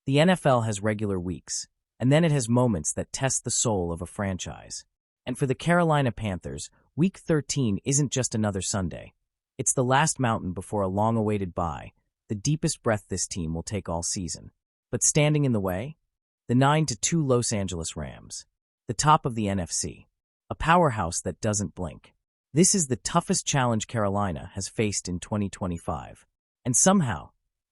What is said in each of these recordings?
The NFL has regular weeks, and then it has moments that test the soul of a franchise. And for the Carolina Panthers, Week 13 isn't just another Sunday. It's the last mountain before a long-awaited bye, the deepest breath this team will take all season. But standing in the way? The 9-2 Los Angeles Rams. The top of the NFC. A powerhouse that doesn't blink. This is the toughest challenge Carolina has faced in 2025. And somehow,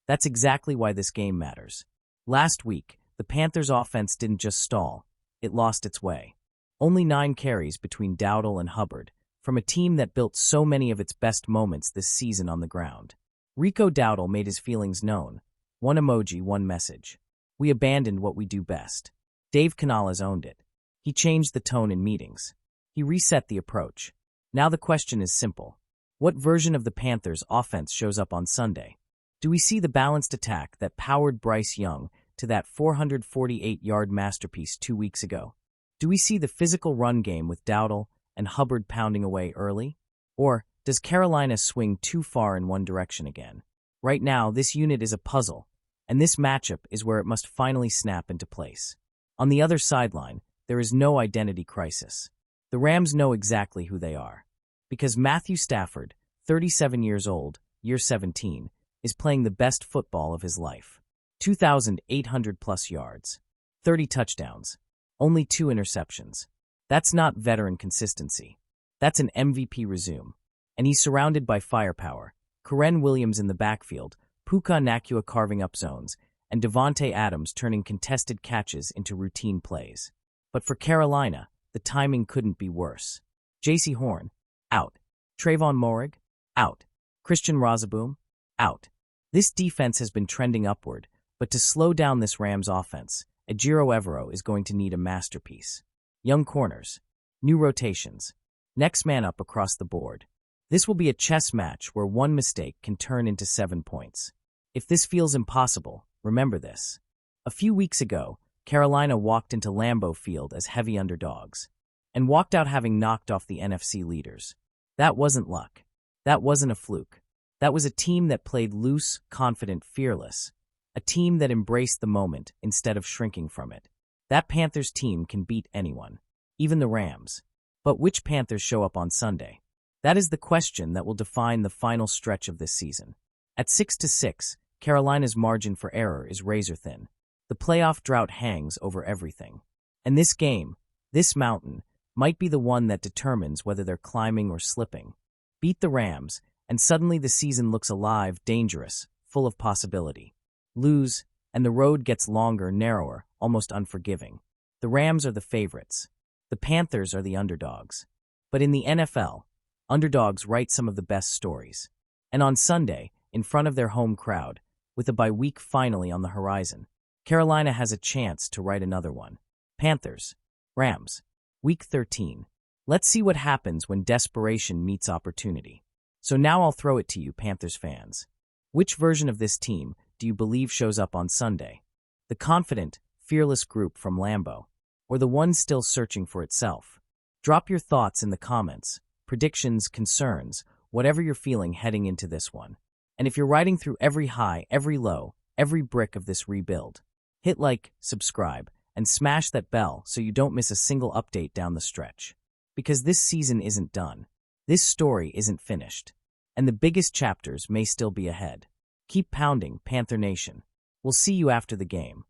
that's exactly why this game matters. Last week, the Panthers' offense didn't just stall, it lost its way. Only 9 carries between Dowdle and Hubbard, from a team that built so many of its best moments this season on the ground. Rico Dowdle made his feelings known. One emoji, one message. We abandoned what we do best. Dave Canales owned it. He changed the tone in meetings. He reset the approach. Now the question is simple. What version of the Panthers' offense shows up on Sunday? Do we see the balanced attack that powered Bryce Young to that 448-yard masterpiece 2 weeks ago? Do we see the physical run game with Dowdle and Hubbard pounding away early? Or does Carolina swing too far in one direction again? Right now, this unit is a puzzle, and this matchup is where it must finally snap into place. On the other sideline, there is no identity crisis. The Rams know exactly who they are. Because Matthew Stafford, 37 years old, year 17, is playing the best football of his life. 2,800-plus yards. 30 touchdowns. Only 2 interceptions. That's not veteran consistency. That's an MVP resume. And he's surrounded by firepower. Karen Williams in the backfield, Puka Nacua carving up zones, and Devontae Adams turning contested catches into routine plays. But for Carolina, the timing couldn't be worse. J.C. Horn, out. Trayvon Moehrig, out. Christian Rozeboom, out. This defense has been trending upward, but to slow down this Rams offense, Ejiro Evero is going to need a masterpiece. Young corners, new rotations, next man up across the board. This will be a chess match where one mistake can turn into 7 points. If this feels impossible, remember this. A few weeks ago, Carolina walked into Lambeau Field as heavy underdogs, and walked out having knocked off the NFC leaders. That wasn't luck. That wasn't a fluke. That was a team that played loose, confident, fearless. A team that embraced the moment instead of shrinking from it. That Panthers team can beat anyone, even the Rams. But which Panthers show up on Sunday? That is the question that will define the final stretch of this season. At 6-6, Carolina's margin for error is razor-thin. The playoff drought hangs over everything. And this game, this mountain, might be the one that determines whether they're climbing or slipping. Beat the Rams, and suddenly the season looks alive, dangerous, full of possibility. Lose, and the road gets longer, narrower, almost unforgiving. The Rams are the favorites. The Panthers are the underdogs. But in the NFL, underdogs write some of the best stories. And on Sunday, in front of their home crowd, with a bye week finally on the horizon, Carolina has a chance to write another one. Panthers, Rams, Week 13. Let's see what happens when desperation meets opportunity. So now I'll throw it to you, Panthers fans. Which version of this team do you believe shows up on Sunday? The confident, fearless group from Lambeau, or the one still searching for itself? Drop your thoughts in the comments, predictions, concerns, whatever you're feeling heading into this one. And if you're riding through every high, every low, every brick of this rebuild, hit like, subscribe, and smash that bell so you don't miss a single update down the stretch. Because this season isn't done. This story isn't finished. And the biggest chapters may still be ahead. Keep pounding, Panther Nation. We'll see you after the game.